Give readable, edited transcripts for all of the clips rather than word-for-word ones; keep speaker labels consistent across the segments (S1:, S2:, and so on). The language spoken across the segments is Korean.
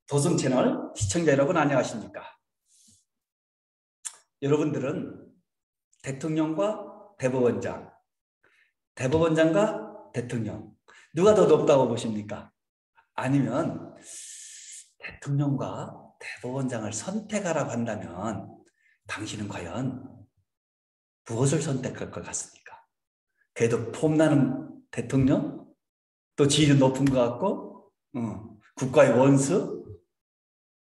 S1: 도승 채널 시청자 여러분 안녕하십니까? 여러분들은 대통령과 대법원장, 대법원장과 대통령 누가 더 높다고 보십니까? 아니면 대통령과 대법원장을 선택하라고 한다면 당신은 과연 무엇을 선택할 것 같습니까? 그래도 폼나는 대통령? 또 지위는 높은 것 같고 국가의 원수?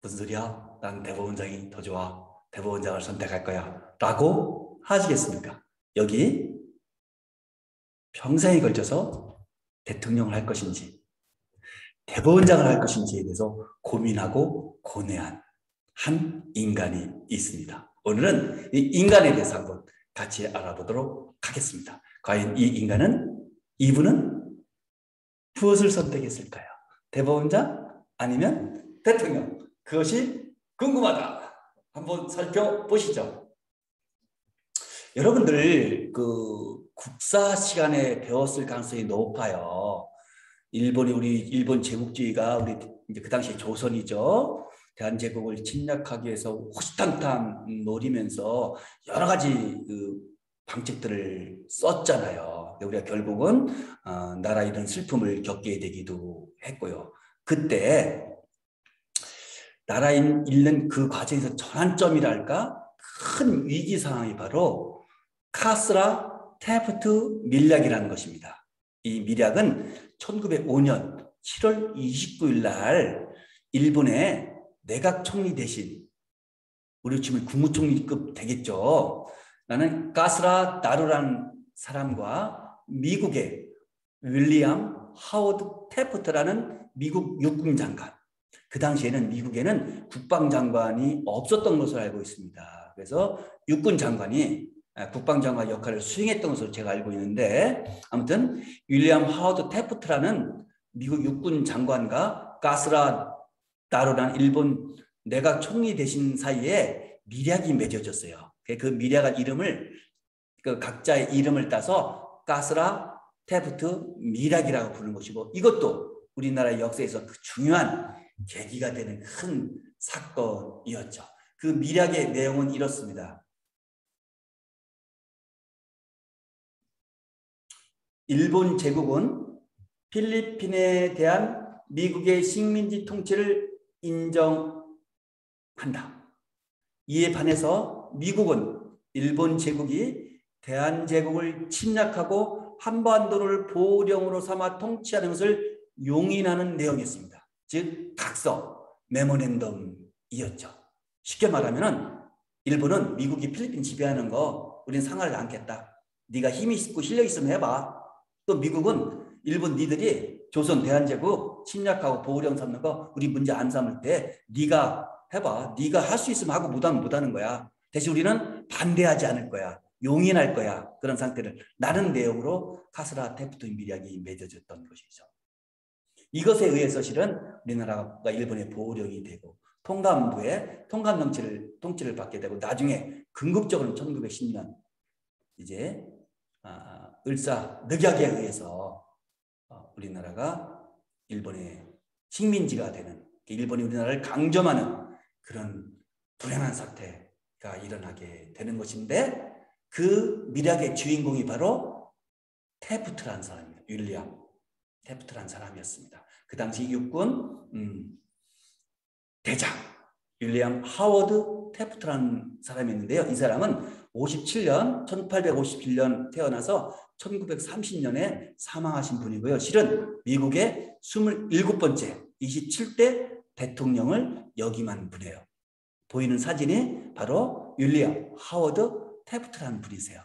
S1: 무슨 소리야? 난 대법원장이 더 좋아. 대법원장을 선택할 거야. 라고 하시겠습니까? 여기 평생에 걸쳐서 대통령을 할 것인지 대법원장을 할 것인지에 대해서 고민하고 고뇌한 한 인간이 있습니다. 오늘은 이 인간에 대해서 한번 같이 알아보도록 하겠습니다. 과연 이분은 무엇을 선택했을까요? 대법원장 아니면 대통령? 그것이 궁금하다. 한번 살펴보시죠. 여러분들 국사 시간에 배웠을 가능성이 높아요. 우리 일본 제국주의가 우리 이제 그 당시 조선이죠. 대한제국을 침략하기 위해서 호시탐탐 노리면서 여러 가지 방책들을 썼잖아요. 우리가 결국은 나라 이런 슬픔을 겪게 되기도 했고요. 그때 나라 잃는 그 과정에서 전환점이랄까 큰 위기 상황이 바로 카스라 테프트 밀약이라는 것입니다. 이 밀약은 1905년 7월 29일 날 일본의 내각 총리 대신 우리 치면 국무총리급 되겠죠. 나는 카스라 나루라는 사람과 미국의 윌리엄 하워드 테프트라는 미국 육군 장관. 그 당시에는 미국에는 국방장관이 없었던 것으로 알고 있습니다. 그래서 육군 장관이 국방장관 역할을 수행했던 것으로 제가 알고 있는데 아무튼 윌리엄 하워드 테프트라는 미국 육군 장관과 카스라 나루라는 일본 내각 총리 대신 사이에 밀약이 맺어졌어요. 그 밀약한 이름을 각자의 이름을 따서 카스라 테프트 밀약이라고 부르는 것이고 이것도 우리나라의 역사에서 그 중요한 계기가 되는 큰 사건이었죠. 그 밀약의 내용은 이렇습니다. 일본 제국은 필리핀에 대한 미국의 식민지 통치를 인정한다. 이에 반해서 미국은 일본 제국이 대한제국을 침략하고 한반도를 보령으로 삼아 통치하는 것을 용인하는 내용이었습니다. 즉 각서, 메모랜덤이었죠. 쉽게 말하면 일본은 미국이 필리핀 지배하는 거 우리는 상하지 않겠다. 네가 힘이 있고 실력 있으면 해봐. 또 미국은 일본 니들이 조선 대한제국 침략하고 보호령 삼는 거 우리 문제 안 삼을 때 네가 해봐. 네가 할 수 있으면 하고 못하면 못하는 거야. 대신 우리는 반대하지 않을 거야. 용인할 거야. 그런 상태를 나는 내용으로 카스라 테프트 밀약이 맺어졌던 것이죠. 이것에 의해서 실은 우리나라가 일본의 보호령이 되고 통감부의 통감 통치를 받게 되고 나중에 궁극적으로 1910년 이제 을사늑약에 의해서 우리나라가 일본의 식민지가 되는 일본이 우리나라를 강점하는 그런 불행한 사태가 일어나게 되는 것인데 그 밀약의 주인공이 바로 테프트라는 사람입니다. 윌리엄 테프트라는 사람이었습니다. 그 당시 육군 대장 윌리엄 하워드 테프트라는 사람이었는데요. 이 사람은 1857년 태어나서 1930년에 사망하신 분이고요. 실은 미국의 27번째 27대 대통령을 역임한 분이에요. 보이는 사진이 바로 윌리엄 하워드 테프트라는 분이세요.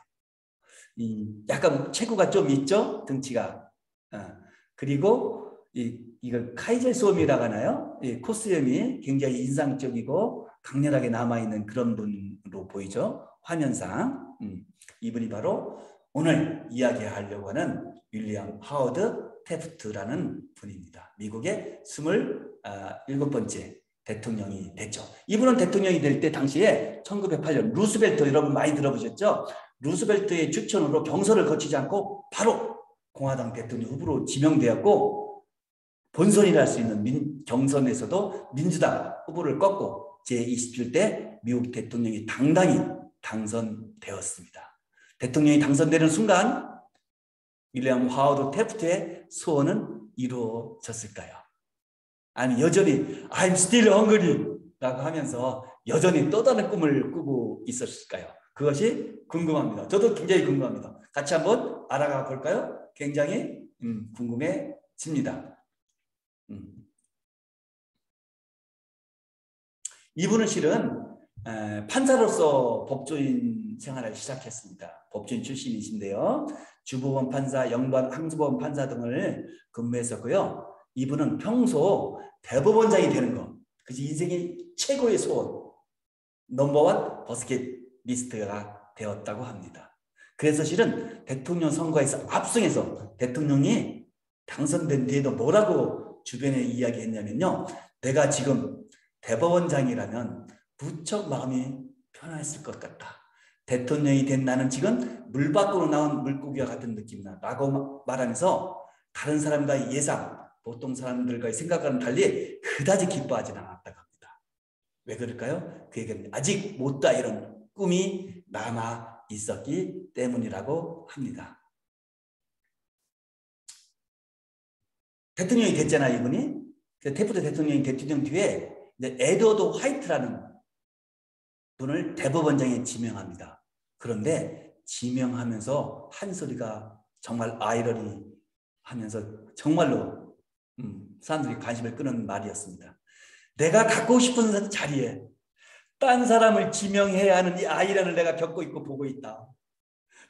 S1: 약간 체구가 좀 있죠? 등치가. 그리고 이걸 카이젤 소음이라고 하나요? 코스염이 굉장히 인상적이고 강렬하게 남아있는 그런 분으로 보이죠? 화면상. 이분이 바로 오늘 이야기하려고 하는 윌리엄 하워드 테프트라는 분입니다. 미국의 27번째 대통령이 됐죠. 이분은 대통령이 될 때 당시에 1908년 루스벨트 여러분 많이 들어보셨죠? 루스벨트의 추천으로 경선을 거치지 않고 바로 공화당 대통령 후보로 지명되었고 본선이라 할 수 있는 경선에서도 민주당 후보를 꺾고 제27대 미국 대통령이 당당히 당선되었습니다. 대통령이 당선되는 순간 윌리엄 하워드 태프트의 소원은 이루어졌을까요? 아니 여전히 I'm still hungry 라고 하면서 여전히 또 다른 꿈을 꾸고 있었을까요? 그것이 궁금합니다. 저도 굉장히 궁금합니다. 같이 한번 알아가 볼까요? 굉장히 궁금해집니다. 이분은 실은 판사로서 법조인 생활을 시작했습니다. 법조인 출신이신데요. 주법원 판사, 영반, 항소법원 판사 등을 근무했었고요. 이분은 평소 대법원장이 되는 것, 그것이 인생의 최고의 소원, 넘버원 버스킷리스트가 되었다고 합니다. 그래서 실은 대통령 선거에서 압승해서 대통령이 당선된 뒤에도 뭐라고 주변에 이야기했냐면요. 내가 지금 대법원장이라면 무척 마음이 편안했을 것 같다. 대통령이 된 나는 지금 물 밖으로 나온 물고기와 같은 느낌이다 라고 말하면서 다른 사람과의 예상, 보통 사람들과의 생각과는 달리 그다지 기뻐하지는 않았다고 합니다. 왜 그럴까요? 그 얘기는 아직 못다 이런 꿈이 남아 있었기 때문이라고 합니다. 대통령이 됐잖아요, 이분이. 태프트 대통령이 대통령 뒤에 이제 에드워드 화이트라는 분을 대법원장에 지명합니다. 그런데 지명하면서 한 소리가 정말 아이러니 하면서 정말로 사람들이 관심을 끄는 말이었습니다. 내가 갖고 싶은 자리에 딴 사람을 지명해야 하는 이 아이란을 내가 겪고 있고 보고 있다.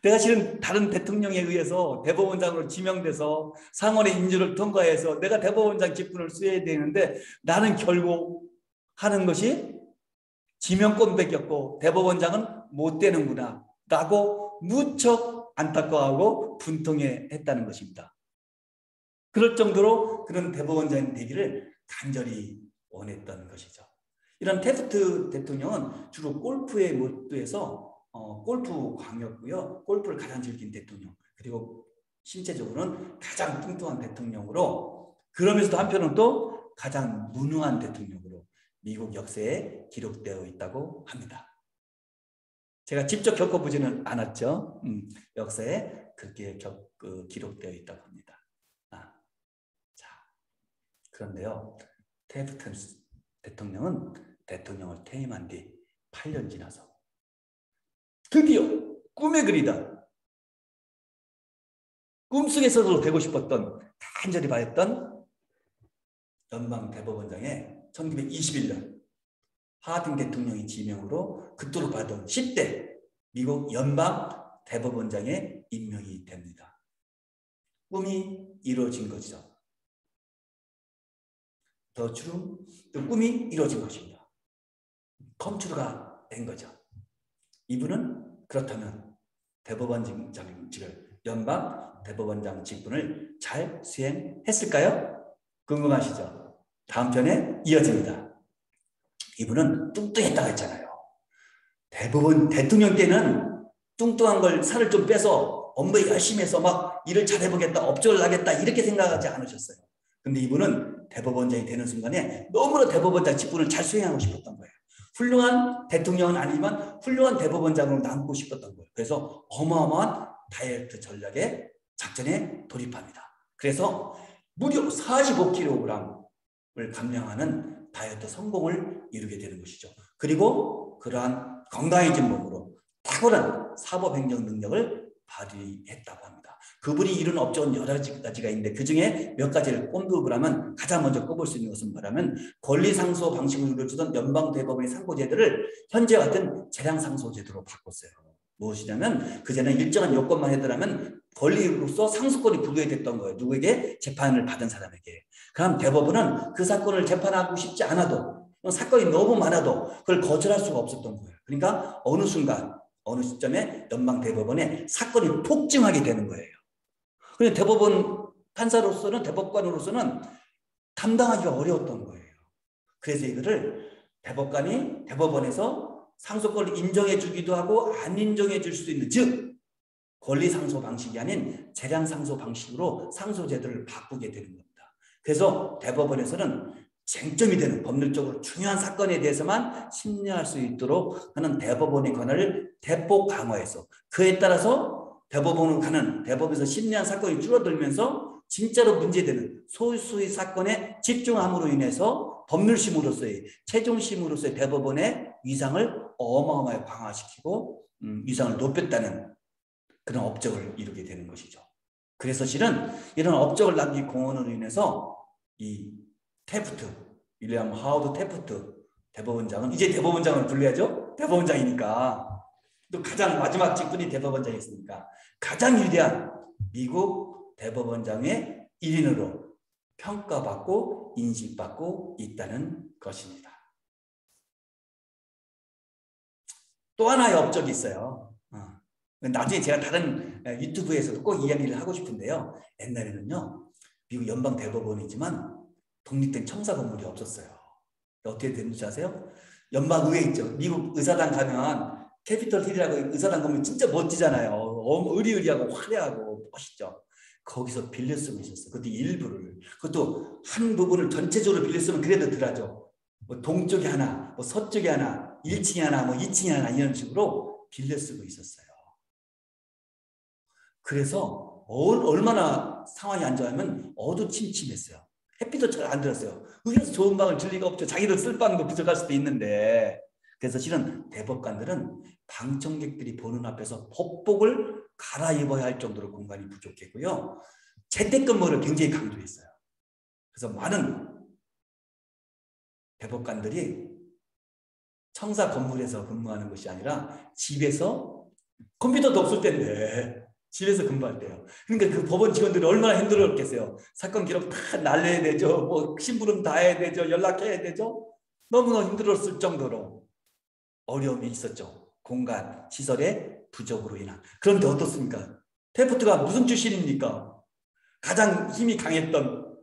S1: 내가 실은 다른 대통령에 의해서 대법원장으로 지명돼서 상원의 인준을 통과해서 내가 대법원장 직분을 수여해야 되는데 나는 결국 하는 것이 지명권밖에 없고 대법원장은 못 되는구나 라고 무척 안타까워하고 분통해했다는 것입니다. 그럴 정도로 그런 대법원장 되기를 간절히 원했던 것이죠. 이런 태프트 대통령은 주로 골프에 몰두해서 골프 광이었고요. 골프를 가장 즐긴 대통령, 그리고 신체적으로는 가장 뚱뚱한 대통령으로, 그러면서도 한편은 또 가장 무능한 대통령으로 미국 역사에 기록되어 있다고 합니다. 제가 직접 겪어보지는 않았죠. 역사에 그렇게 기록되어 있다고 합니다. 자, 그런데요. 태프트 대통령은 대통령을 퇴임한 뒤 8년 지나서 드디어 꿈에 그리다, 꿈속에서도 되고 싶었던, 간절히 바랬던 연방 대법원장에 1921년 하딩 대통령이 지명으로 그토록 받은 10대 미국 연방 대법원장에 임명이 됩니다. 꿈이 이루어진 거죠. 더 트루, 꿈이 이루어진 것입니다. 컴퓨터가 된 거죠. 이분은 그렇다면 대법원장직을, 연방 대법원장 직분을 잘 수행했을까요? 궁금하시죠? 다음 편에 이어집니다. 이분은 뚱뚱했다고 했잖아요. 대통령 때는 뚱뚱한 걸 살을 좀 빼서 업무 열심히 해서 막 일을 잘해보겠다, 업적을 나겠다 이렇게 생각하지 않으셨어요. 근데 이분은 대법원장이 되는 순간에 너무나 대법원장 직분을 잘 수행하고 싶었던 거예요. 훌륭한 대통령은 아니지만 훌륭한 대법원장으로 남고 싶었던 거예요. 그래서 어마어마한 다이어트 전략의 작전에 돌입합니다. 그래서 무려 45kg을 감량하는 다이어트 성공을 이루게 되는 것이죠. 그리고 그러한 건강해진 몸으로 탁월한 사법행정 능력을 발휘했다고 합니다. 그분이 이룬 업적은 여러 가지가 있는데 그중에 몇 가지를 꼼두을 하면 가장 먼저 꼽을 수 있는 것은 뭐냐면 권리상소 방식으로 이루어지던 연방대법원의 상고제도를 현재 같은 재량상소제도로 바꿨어요. 무엇이냐면 그전에는 일정한 요건만 해더라면 권리로서 상소권이 부여됐던 거예요. 누구에게? 재판을 받은 사람에게. 그럼 대법원은 그 사건을 재판하고 싶지 않아도, 사건이 너무 많아도 그걸 거절할 수가 없었던 거예요. 그러니까 어느 순간 어느 시점에 연방대법원에 사건이 폭증하게 되는 거예요. 그런데 대법원 판사로서는, 대법관으로서는 감당하기가 어려웠던 거예요. 그래서 이거를 대법원에서 상소권을 인정해 주기도 하고 안 인정해 줄 수도 있는, 즉 권리상소 방식이 아닌 재량상소 방식으로 상소제도를 바꾸게 되는 겁니다. 그래서 대법원에서는 쟁점이 되는 법률적으로 중요한 사건에 대해서만 심리할 수 있도록 하는 대법원의 권한을 대폭 강화해서 그에 따라서 대법원으로 가는 대법에서 심리한 사건이 줄어들면서 진짜로 문제되는 소수의 사건에 집중함으로 인해서 법률심으로서의 최종심으로서의 대법원의 위상을 어마어마하게 강화시키고 위상을 높였다는 그런 업적을 이루게 되는 것이죠. 그래서 실은 이런 업적을 남긴 공헌으로 인해서 이 테프트, 윌리엄 하워드 테프트 대법원장은 이제 대법원장을 불러야죠. 대법원장이니까. 또 가장 마지막 직분이 대법원장이었으니까 가장 위대한 미국 대법원장의 일인으로 평가받고 인식받고 있다는 것입니다. 또 하나의 업적이 있어요. 나중에 제가 다른 유튜브에서도 꼭 이야기를 하고 싶은데요. 옛날에는요. 미국 연방 대법원이지만 독립된 청사 건물이 없었어요. 어떻게 됐는지 아세요? 연방의회 있죠. 미국 의사당 가면 캐피털 힐이라고 의사당 건물 진짜 멋지잖아요. 의리의리하고 화려하고 멋있죠. 거기서 빌려 쓰고 있었어요. 그것도 일부를. 그것도 한 부분을 전체적으로 빌려 쓰면 그래도 덜하죠. 뭐 동쪽에 하나, 뭐 서쪽에 하나, 1층에 하나, 뭐 2층에 하나 이런 식으로 빌려 쓰고 있었어요. 그래서 얼마나 상황이 안 좋아하면 어두침침했어요. 햇빛도 잘 안 들었어요. 의회에서 좋은 방을 줄 리가 없죠. 자기들 쓸 방도 부족할 수도 있는데. 그래서 실은 대법관들은 방청객들이 보는 앞에서 법복을 갈아입어야 할 정도로 공간이 부족했고요. 재택근무를 굉장히 강조했어요. 그래서 많은 대법관들이 청사 건물에서 근무하는 것이 아니라 집에서 컴퓨터도 없을 때인데 집에서 근무할 때요. 그러니까 그 법원 직원들이 얼마나 힘들었겠어요. 사건 기록 다 날려야 되죠. 뭐 심부름 다 해야 되죠. 연락해야 되죠. 너무너무 힘들었을 정도로 어려움이 있었죠. 공간, 시설의 부족으로 인한. 그런데 어떻습니까? 테프트가 무슨 출신입니까? 가장 힘이 강했던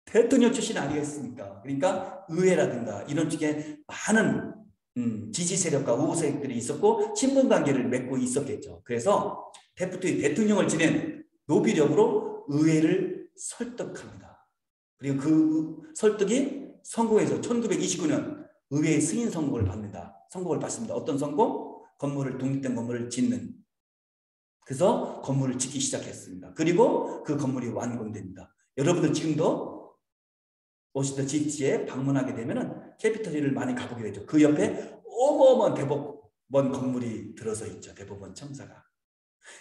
S1: 대통령 출신 아니겠습니까? 그러니까 의회라든가 이런 쪽에 많은 지지 세력과 우호 세력들이 있었고 친분 관계를 맺고 있었겠죠. 그래서 테프트의 대통령을 지낸 노비력으로 의회를 설득합니다. 그리고 그 설득이 성공해서 1929년 의회의 승인 선고를 받습니다. 어떤 선고? 독립된 건물을 짓는. 그래서 건물을 짓기 시작했습니다. 그리고 그 건물이 완공됩니다. 여러분들 지금도 워싱턴 DC에 방문하게 되면은 캐피털 힐을 많이 가보게 되죠. 그 옆에 어마어마한 대법원 건물이 들어서 있죠. 대법원 청사가.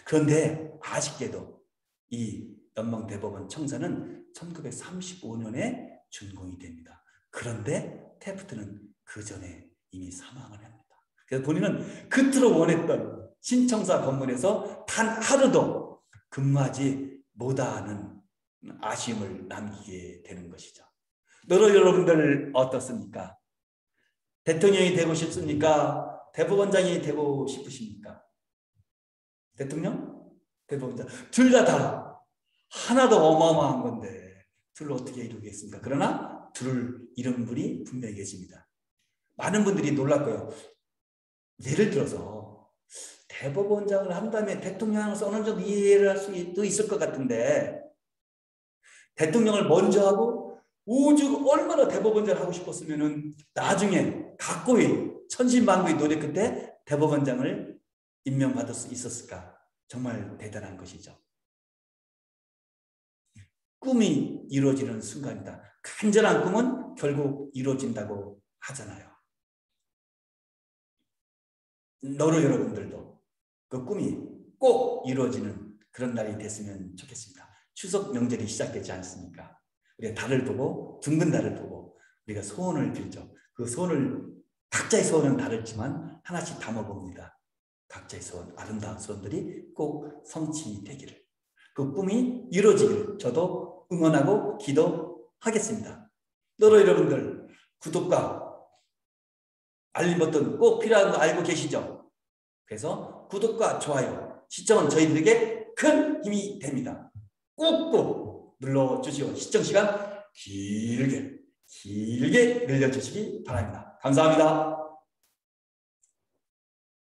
S1: 그런데 아쉽게도 이 연방 대법원 청사는 1935년에 준공이 됩니다. 그런데 테프트는 그 전에 이미 사망을 합니다. 그래서 본인은 그토록 원했던 신청사 건물에서 단 하루도 근무하지 못하는 아쉬움을 남기게 되는 것이죠. 여러분들 어떻습니까? 대통령이 되고 싶습니까? 대법원장이 되고 싶으십니까? 대통령? 대법원장. 둘 다 하나도 어마어마한 건데 둘을 어떻게 이루겠습니까? 그러나 둘을 이룬 분이 분명히 계십니다. 많은 분들이 놀랐고요. 예를 들어서 대법원장을 한 다음에 대통령으로서 어느 정도 이해를 할 수도 있을 것 같은데 대통령을 먼저 하고 오죽 얼마나 대법원장을 하고 싶었으면은 나중에 각고의 천신만고의 노력 끝에 대법원장을 임명받을 수 있었을까? 정말 대단한 것이죠. 꿈이 이루어지는 순간이다. 간절한 꿈은 결국 이루어진다고 하잖아요. 여러분들도 그 꿈이 꼭 이루어지는 그런 날이 됐으면 좋겠습니다. 추석 명절이 시작되지 않습니까? 우리가 달을 보고 둥근 달을 보고 우리가 소원을 빌죠. 그 소원을 각자의 소원은 다르지만 하나씩 담아봅니다. 각자의 소원, 아름다운 소원들이 꼭 성취되기를, 그 꿈이 이루어지기를 저도 응원하고 기도하겠습니다. 여러분들 구독과 알림 버튼 꼭 필요한 거 알고 계시죠? 그래서 구독과 좋아요, 시청은 저희들에게 큰 힘이 됩니다. 꼭꼭 눌러주시고 시청 시간 길게 늘려주시기 바랍니다. 감사합니다.